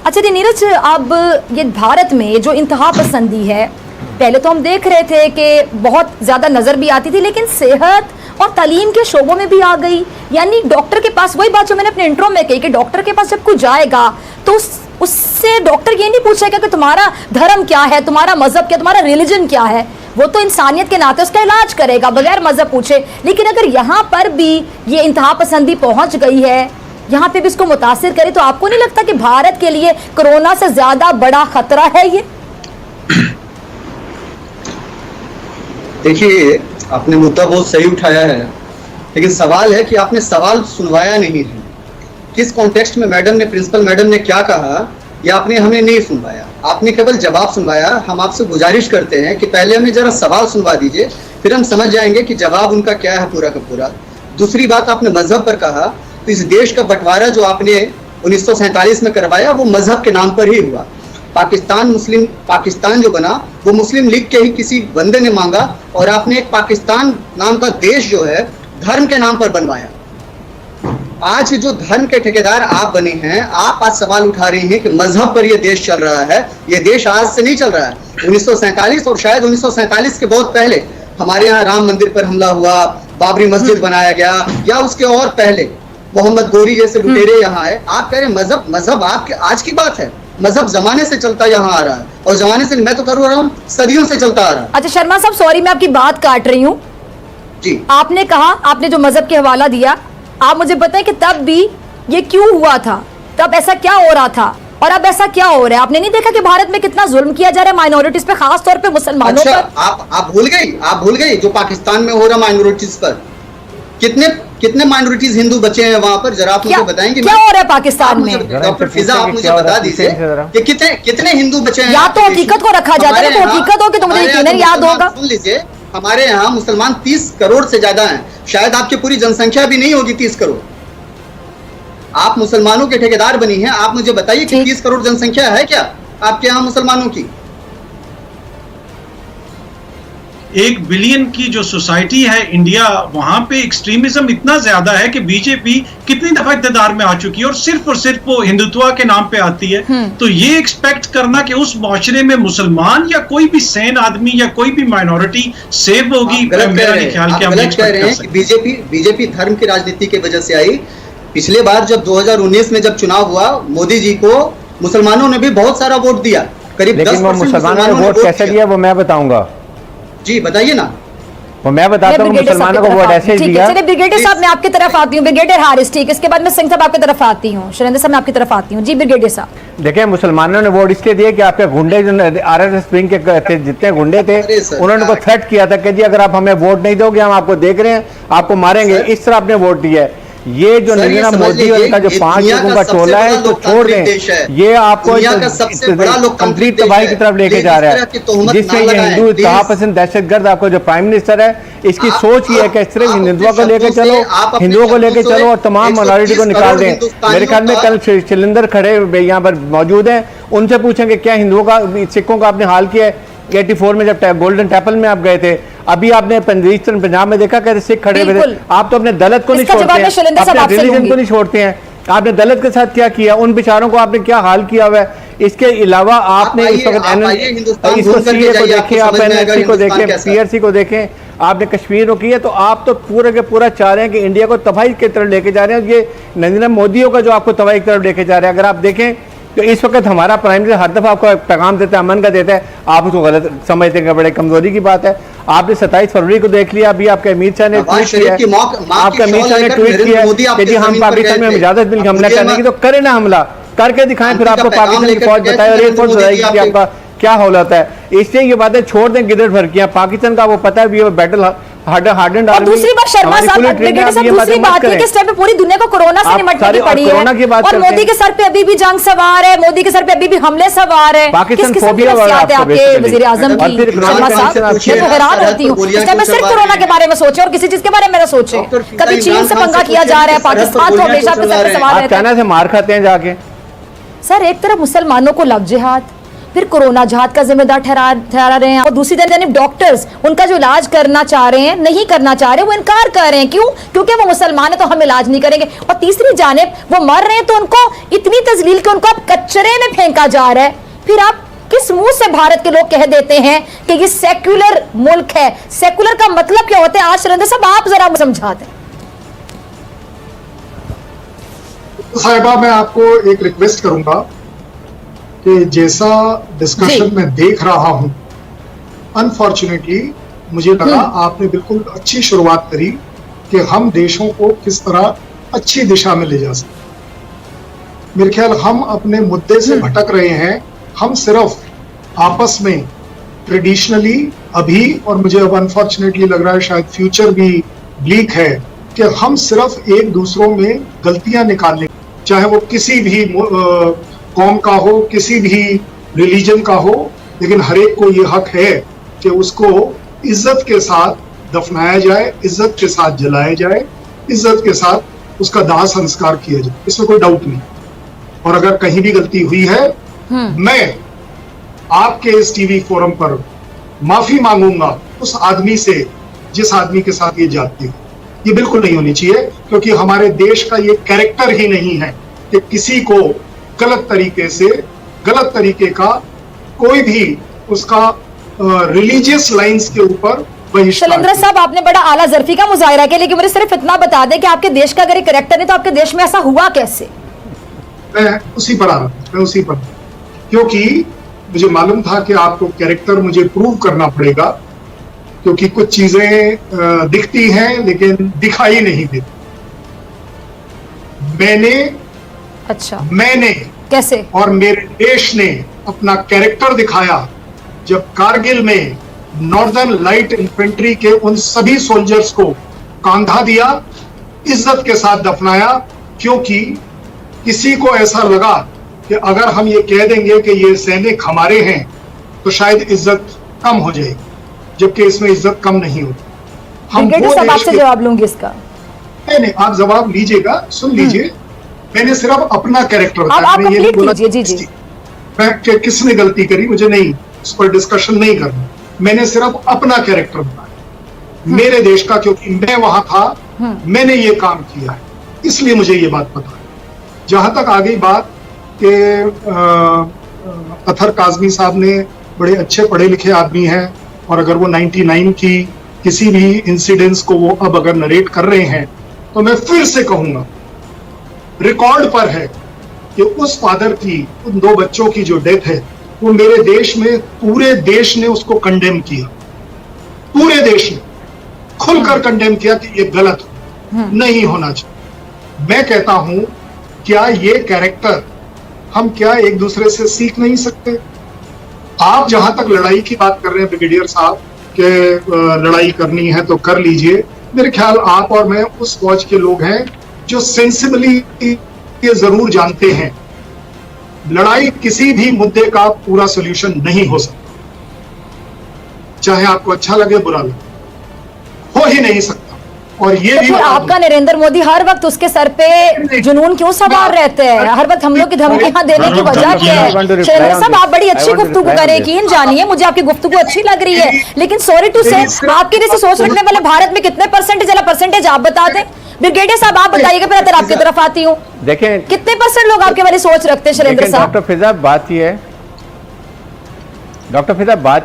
अच्छा जी नीरज, अब ये भारत में जो इंतहा पसंदी है, पहले तो हम देख रहे थे कि बहुत ज़्यादा नज़र भी आती थी, लेकिन सेहत और तालीम के शोबों में भी आ गई। यानी डॉक्टर के पास, वही बात जो मैंने अपने इंट्रो में कही कि डॉक्टर के पास जब कोई जाएगा तो उससे डॉक्टर ये नहीं पूछेगा कि तुम्हारा धर्म क्या है, तुम्हारा मजहब क्या, तुम्हारा रिलीजन क्या है। वो तो इंसानियत के नाते उसका इलाज करेगा बगैर मजहब पूछे। लेकिन अगर यहाँ पर भी ये इंतहा पसंदी पहुँच गई है, यहाँ पे भी इसको मुतासिर करे, तो आपको नहीं लगता कि भारत के लिए कोरोना से ज्यादा बड़ा खतरा है ये? देखिए, आपने मुद्दा बहुत सही उठाया है, लेकिन सवाल है कि आपने सवाल सुनवाया नहीं है। किस कॉन्टेक्स्ट में मैडम ने, प्रिंसिपल मैडम ने क्या कहा, या आपने हमें नहीं सुनवाया, आपने केवल जवाब सुनवाया। हम आपसे गुजारिश करते हैं कि पहले हमें जरा सवाल सुनवा दीजिए, फिर हम समझ जाएंगे कि जवाब उनका क्या है पूरा का पूरा। दूसरी बात, आपने मजहब पर कहा, तो इस देश का बंटवारा जो आपने 1947 में करवाया वो मजहब के नाम पर ही हुआ। पाकिस्तान जो बना वो मुस्लिम लीग के ही किसी बंदे ने मांगा, और आपने एक पाकिस्तान नाम का देश जो है धर्म के नाम पर बनवाया। आज जो धर्म के ठेकेदार आप बने हैं, आप आज सवाल उठा रहे हैं कि मजहब पर यह देश चल रहा है। यह देश आज से नहीं चल रहा है। 1947 और शायद 1947 के बहुत पहले हमारे यहाँ राम मंदिर पर हमला हुआ, बाबरी मस्जिद बनाया गया, या उसके और पहले मोहम्मद गोरी जैसे लुटेरे यहाँ आए। आप कह रहे हैं मजहब आपके आज की बात है। मजहब जमाने से चलता यहाँ आ रहा है, और जमाने से मैं तो कर रहा हूँ, सदियों से चलता आ रहा है। अच्छा शर्मा साहब, सॉरी मैं आपकी बात काट रही हूँ जी। आपने कहा, आपने जो मजहब के हवाला दिया, आप मुझे बताएं कि तब भी ये क्यों हुआ था, तब ऐसा क्या हो रहा था और अब ऐसा क्या हो रहा है? आपने नहीं देखा कि भारत में कितना जुल्म किया जा रहा है माइनॉरिटीज पे, खास तौर पे मुसलमानों पर? आप भूल गई जो पाकिस्तान में हो रहा माइनॉरिटीज पर। कितने माइनॉरिटीज हिंदू बचे हैं वहां पर, जरा आप मुझे बताएंगे क्या हो रहा है पाकिस्तान में? डॉक्टर फिजा, आप मुझे बता दीजिए कि कितने हिंदू बचे हैं। या तो हकीकत को रखा जाता है, तो हकीकत हो कि तो मुझे यकीनन याद होगा। सुन लीजिए, हमारे यहाँ मुसलमान 30 करोड़ से ज्यादा हैं। शायद आपकी पूरी जनसंख्या भी नहीं होगी 30 करोड़। आप मुसलमानों के ठेकेदार बनी हैं। आप मुझे बताइए कि 30 करोड़ जनसंख्या है क्या आपके यहाँ मुसलमानों की? 1 बिलियन की जो सोसाइटी है इंडिया, वहां पे एक्सट्रीमिज्म इतना ज्यादा है कि बीजेपी कितनी दफा इक़्तिदार में आ चुकी है और सिर्फ वो हिंदुत्व के नाम पे आती है। तो ये एक्सपेक्ट करना कि उस मुआशरे में मुसलमान या कोई भी सैन आदमी या कोई भी माइनॉरिटी सेव होगी, मेरा नहीं ख्याल कि हम एक्सपेक्ट कर सकते। बीजेपी धर्म की राजनीति की वजह से आई। पिछले बार जब 2019 में जब चुनाव हुआ, मोदी जी को मुसलमानों ने भी बहुत सारा वोट दिया, करीब 10% मुसलमानों ने वोट कैसे दिया वो मैं बताऊंगा। जी बताइए ना। वो मैं बताता हूँ मुसलमानों को वोट ऐसे दिया। चलिए ब्रिगेडियर साहब मैं आपकी तरफ आती हूँ, ब्रिगेडियर हारिस, ठीक, इसके बाद मैं सिंह साहब आपकी तरफ आती हूँ, सुरेंद्र साहब मैं आपकी तरफ आती हूँ। जी ब्रिगेडियर साहब। देखिए, मुसलमानों ने वोट इसलिए दिए कि आपके गुंडे जो आरएसएस विंग के जितने गुंडे थे, उन्होंने को थ्रेट किया था कि जी अगर आप हमें वोट नहीं दोगे हम आपको देख रहे हैं, आपको मारेंगे। इस तरह आपने वोट दिया है। ये जो नरेंद्र मोदी और इनका जो 5 लोगों का टोला है तो छोड़ दें। ये आपको कंप्लीट तबाही की तरफ लेके जा रहा है, जिसमें ये हिंदू इंतहा पसंद दहशतगर्द, आपको जो प्राइम मिनिस्टर है इसकी सोच ये है कि सिर्फ हिंदुत्व को लेकर चलो, हिंदुओं को लेकर चलो और तमाम माइनॉरिटी को निकाल दें। मेरे ख्याल में कल शिलिंदर खड़े यहाँ पर मौजूद हैं, उनसे पूछेंगे क्या हिंदुओं का, सिखों का आपने हाल किया है? 84 में जब गोल्डन टेम्पल में आप गए थे, अभी आपने पंजाब में देखा कहते सिख खड़े हुए थे। आप तो अपने दलित को नहीं छोड़ते हैं, अपने रिलीजन को नहीं छोड़ते हैं। आपने दलित के साथ क्या किया, उन बेचारों को आपने क्या हाल किया हुआ है? इसके अलावा आपने इस वक्त इसको सीए को देखें, आप एनएससी को देखें, पीआरसी को देखें, आपने कश्मीर को किया। तो आप तो पूरा के पूरा चाह रहे हैं कि इंडिया को तबाही की तरफ लेके जा रहे हैं। ये नरेंद्र मोदी का जो आपको तबाही की तरफ लेके जा रहे हैं, अगर आप देखें तो इस वक्त हमारा प्राइम मिनिस्टर हर दफा आपको पैगाम देता है, अमन का देता है, आप उसको गलत समझते हैं, बड़े कमजोरी की बात है। आपने 27 फरवरी को देख लिया, अभी आपके अमित शाह ने ट्वीट किया, आपका अमित शाह ने ट्वीट किया कि जी हम पाकिस्तान में इजाजत मिल हमला करने की, तो करे ना हमला करके दिखाएं, फिर आपको पाकिस्तान की फौज बताए और एक फौज बताएगी कि आपका क्या हाल होता है। इसलिए ये बातें छोड़ दें गिदड़ भरकियां। पाकिस्तान का वो पता है भी बैटल हार्डन। और दूसरी बात शर्मा साहब, दूसरी बात है कि इस टाइम पे पूरी दुनिया को कोरोना से निपटने की पड़ी है, और मोदी के सर पे अभी भी जंग सवार है, मोदी के सर पे अभी भी हमले सवार है। पाकिस्तान फोबिया आपके वजीर आजम की? शर्मा साहब मैं तो हैरान होती हूँ, इस टाइम पे सिर्फ कोरोना के बारे में सोचे और किसी चीज के बारे में ना सोचे। कभी चीन से पंगा किया जा रहा है, पाकिस्तान तो हमेशा अपने सर पे सवार रहता है। चाइना से मार खाते हैं जाके। सर एक तरफ मुसलमानों को लव जिहाद, फिर कोरोना जहाज का जिम्मेदार ठहरा रहे हैं, और दूसरी तरफ डॉक्टर्स उनका जो इलाज करना चाह रहे हैं, नहीं करना चाह रहे, वो इनकार कर रहे हैं। क्यों? क्योंकि वो मुसलमान है तो हम इलाज नहीं करेंगे। और तीसरी जानिब वो मर रहे हैं तो उनको इतनी तजलील कि उनको अब कचरे में फेंका जा रहा है। फिर आप किस मुंह से भारत के लोग कह देते हैं कि ये सेक्युलर मुल्क है? सेक्युलर का मतलब क्या होता है? आज शैलेंद्र साहब आप जरा समझा दें। साहिबा, मैं आपको एक रिक्वेस्ट करूंगा कि जैसा डिस्कशन में देख रहा हूं, अनफॉर्चुनेटली मुझे लगा आपने बिल्कुल अच्छी शुरुआत करी कि हम देशों को किस तरह अच्छी दिशा में ले जा सकते। मेरे ख्याल हम अपने मुद्दे से भटक रहे हैं। हम सिर्फ आपस में ट्रेडिशनली अभी, और मुझे अब अनफॉर्चुनेटली लग रहा है शायद फ्यूचर भी ब्लीक है, कि हम सिर्फ एक दूसरों में गलतियां निकालने, चाहे वो किसी भी कौम का हो, किसी भी रिलीजन का हो, लेकिन हर एक को ये हक है कि उसको इज्जत के साथ दफनाया जाए, इज्जत के साथ जलाया जाए, इज्जत के साथ उसका दाह संस्कार किया जाए। इसमें कोई डाउट नहीं। और अगर कहीं भी गलती हुई है, मैं आपके इस टीवी फोरम पर माफी मांगूंगा उस आदमी से जिस आदमी के साथ ये जाती है। ये बिल्कुल नहीं होनी चाहिए, क्योंकि हमारे देश का ये कैरेक्टर ही नहीं है कि किसी को गलत तरीके से, गलत तरीके का कोई भी उसका रिलीजियस लाइंस के ऊपर बहिष्कार। शैलेंद्र साहब, आपने बड़ा आला ज़र्फी का मुजाहिरा किया, लेकिन मुझे सिर्फ इतना बता दें कि आपके देश का अगर एक कैरेक्टर है तो आपके देश में ऐसा हुआ कैसे? मैं उसी पर आ रहा हूं, मैं उसी पर, क्योंकि मुझे मालूम था कि आपको कैरेक्टर मुझे प्रूव करना पड़ेगा, क्योंकि कुछ चीजें दिखती हैं लेकिन दिखाई नहीं देती। मैंने कैसे और मेरे देश ने अपना कैरेक्टर दिखाया जब कारगिल में नॉर्दर्न लाइट इन्फेंट्री के उन सभी सोल्जर्स को कांधा दिया, इज्जत के साथ दफनाया, क्योंकि किसी को ऐसा लगा कि अगर हम ये कह देंगे कि ये सैनिक हमारे हैं तो शायद इज्जत कम हो जाएगी, जबकि इसमें इज्जत कम नहीं होती। हम सब आपसे जवाब लूंगी इसका। नहीं, आप जवाब लीजिएगा, सुन लीजिए। मैंने सिर्फ अपना कैरेक्टर बताया, मैंने ये नहीं बोला मैं किसने गलती करी, मुझे नहीं उस पर डिस्कशन नहीं करना। मैंने सिर्फ अपना कैरेक्टर बताया, मेरे देश का, क्योंकि मैं वहां था, मैंने ये काम किया है, इसलिए मुझे ये बात पता है। जहां तक आ गई बात कि अतहर काज़मी साहब ने बड़े अच्छे पढ़े लिखे आदमी हैं, और अगर वो 99 की किसी भी इंसिडेंट्स को वो अब अगर नरेट कर रहे हैं, तो मैं फिर से कहूंगा, रिकॉर्ड पर है कि उस फादर की, उन 2 बच्चों की जो डेथ है, वो मेरे देश में पूरे देश ने उसको कंडेम किया। पूरे देश ने खुलकर कंडेम किया कि ये गलत नहीं होना चाहिए। मैं कहता हूं, क्या ये कैरेक्टर हम क्या एक दूसरे से सीख नहीं सकते? आप जहां तक लड़ाई की बात कर रहे हैं ब्रिगेडियर साहब, कि लड़ाई करनी है तो कर लीजिए, मेरे ख्याल आप और मैं उस फौज के लोग हैं जो सेंसिबली ये जरूर जानते हैं, लड़ाई किसी भी मुद्दे का पूरा सोल्यूशन नहीं हो सकता, चाहे आपको अच्छा लगे बुरा लगे, हो ही नहीं सकता। और ये भी आपका नरेंद्र मोदी हर वक्त उसके सर पे जुनून क्यों सवार रहते हैं? हर वक्त हम लोग की धमकियां देने की वजह क्या है? शैलेंद्र साहब, आप बड़ी अच्छी गुफ्तगू करें, यकीन जानिए मुझे आपकी गुफ्तगू अच्छी लग रही है, लेकिन सॉरी टू से आपके जैसे सोच रखने वाले भारत में कितने परसेंटेज आप बता दें। ब्रिगेडियर साहब आप बताइएगा, फिर आपकी तरफ आती हूँ। देखें कितने % लोग आपके वाली सोच रखते हैं शैलेंद्र साहब? डॉक्टर फिजा, बात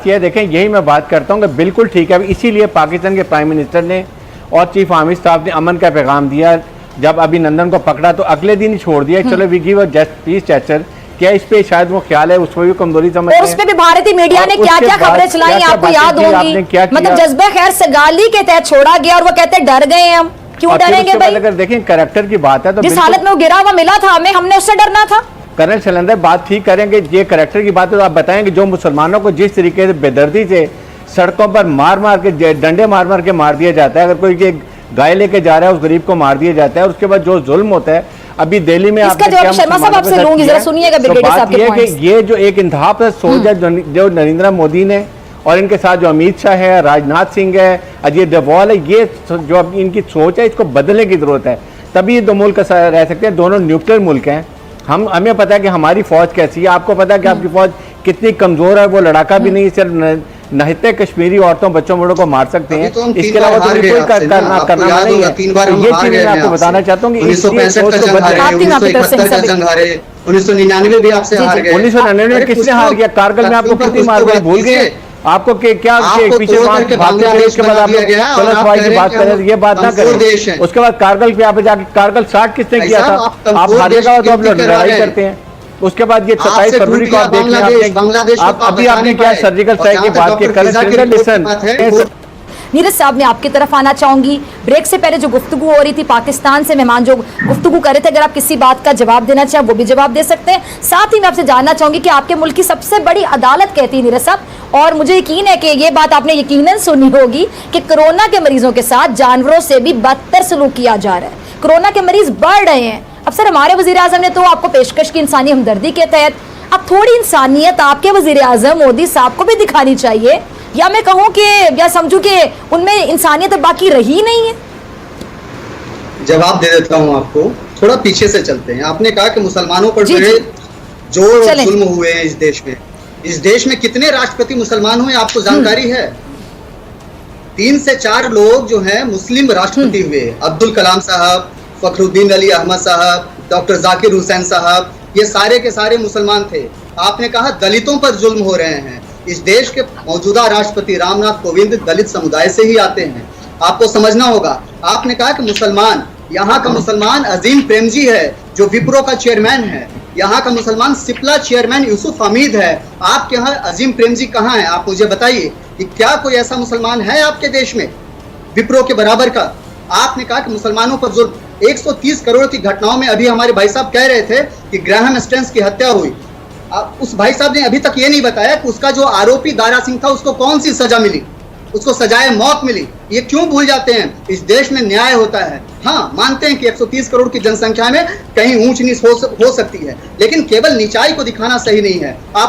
यह है, देखें यही मैं बात करता हूँ कि बिल्कुल ठीक है। इसीलिए पाकिस्तान के प्राइम मिनिस्टर ने और चीफ आर्मी स्टाफ ने अमन का पैगाम दिया। जब अभिनंदन को पकड़ा तो अगले दिन ही छोड़ दिया, चलो we give a just peace gesture. क्या इस पे शायद वो ख्याल है, उस पर भी कमजोरी समझ और उस पे भी भारतीय मीडिया ने क्या क्या खबरें चलाई, आपको याद होगी। मतलब जज्बे खैर सगाली के तहत छोड़ा गया और वो कहते डर गए हम। क्यों डरेंगे भाई? अगर देखें कैरेक्टर की बात है तो जिस हालत में वो गिरा हुआ मिला था हमें, हमने उससे डरना था। कर्नल शैलेंद्र बात ठीक करेंगे, ये कैरेक्टर की बात है तो आप बताएंगे जो मुसलमानों को जिस तरीके से बेदर्दी से सड़कों पर मार के, डंडे मार के मार दिया जाता है, अगर कोई गाय लेके जा रहा है उस गरीब को मार दिया जाता है, और उसके बाद जो जुल्म होता है अभी दिल्ली में, इसका जवाब शर्मा साहब आपसे लूंगी, जरा सुनिएगा ब्रिगेडियर साहब के पॉइंट्स। ये जो एक इंतहा पर सोच है जो नरेंद्र मोदी ने और इनके साथ जो अमित शाह है, राजनाथ सिंह है, अजय डोभाल है, ये जो अब इनकी सोच है इसको बदलने की जरूरत है, तभी ये 2 मुल्क रह सकते हैं। दोनों न्यूक्लियर मुल्क हैं। हमें पता है कि हमारी फौज कैसी है, आपको पता है कि आपकी फौज कितनी कमजोर है, वो लड़ाका भी नहीं, सिर्फ नहते कश्मीरी औरतों बच्चों बड़ों को मार सकते हैं, इसके अलावा तो कोई करना नहीं है। ये चीज मैं आपको बताना चाहता हूँ कि 1965 का जंग हारे, 1999 भी आपसे हार गए। 1999 में किसने हार गया? कारगिल में आपको कितनी मार गई, भूल गए आपको? क्या पीछे भागते थे, उसके बाद आप चलो सवाई की बात करें, ये बात ना करें। उसके बाद कारगिल पे आप जाके कारगिल 60 किसने किया था? आप हर जगह तो आप लोग लड़ाई करते हैं। उसके बाद ये 27 फरवरी को आप देख लें, आप अभी आपने क्या सर्जिकल स्ट्राइक की बात की, लिसन नीरज साहब, मैं आपकी तरफ आना चाहूंगी। ब्रेक से पहले जो गुफ्तगू हो रही थी, पाकिस्तान से मेहमान जो गुफ्तगू कर रहे थे, अगर आप किसी बात का जवाब देना चाहें वो भी जवाब दे सकते हैं। साथ ही मैं आपसे जानना चाहूंगी कि आपके मुल्क की सबसे बड़ी अदालत कहती है नीरज साहब, और मुझे यकीन है कि ये बात आपने यकीनन सुनी होगी कि कोरोना के मरीजों के साथ जानवरों से भी बदतर सलूक किया जा रहा है, कोरोना के मरीज बढ़ रहे हैं। अब सर, हमारे वजीर आजम ने तो आपको पेशकश की इंसानी हमदर्दी के तहत, अब थोड़ी इंसानियत आपके वजीर आजम मोदी साहब को भी दिखानी चाहिए, या मैं कहूं कि या समझूं कि उनमें इंसानियत बाकी रही नहीं है। जवाब दे देता हूं आपको, थोड़ा पीछे से चलते हैं। आपने कहा कि मुसलमानों पर जो जुल्म हुए हैं इस देश में कितने राष्ट्रपति मुसलमान हुए आपको जानकारी है? 3 से 4 लोग जो हैं मुस्लिम राष्ट्रपति हुए। अब्दुल कलाम साहब, फखरुद्दीन अली अहमद साहब, डॉक्टर जाकिर हुसैन साहब, ये सारे के सारे मुसलमान थे। आपने कहा दलितों पर जुल्म हो रहे हैं। इस देश के मौजूदा राष्ट्रपति रामनाथ कोविंद दलित समुदाय से ही आते हैं, आपको समझना होगा। आपने कहा कि मुसलमान, यहाँ का मुसलमान अजीम प्रेमजी है जो विप्रो का चेयरमैन है, यहाँ का मुसलमान सिप्ला चेयरमैन यूसुफ हमीद है। आपके यहाँ अजीम प्रेमजी कहाँ है? आप मुझे बताइए कि क्या कोई ऐसा मुसलमान है आपके देश में विप्रो के बराबर का? आपने कहा कि मुसलमानों पर जुल्म, 130 करोड़ की घटनाओं में अभी हमारे भाई साहब कह रहे थे कि ग्राहम स्टेंस की हत्या हुई। उस भाई साहब ने अभी तक ये नहीं बताया कि उसका जो आरोपी दारा सिंह था उसको कौन सी सजा मिली, उसको सजाए मौत मिली। ये क्यों भूल जाते हैं? इस देश में न्याय होता है। हाँ, मानते हैं कि 130 करोड़ की जनसंख्या में कहीं ऊंच नीच हो सकती है, लेकिन केवल नीचाई को दिखाना सही नहीं है। आप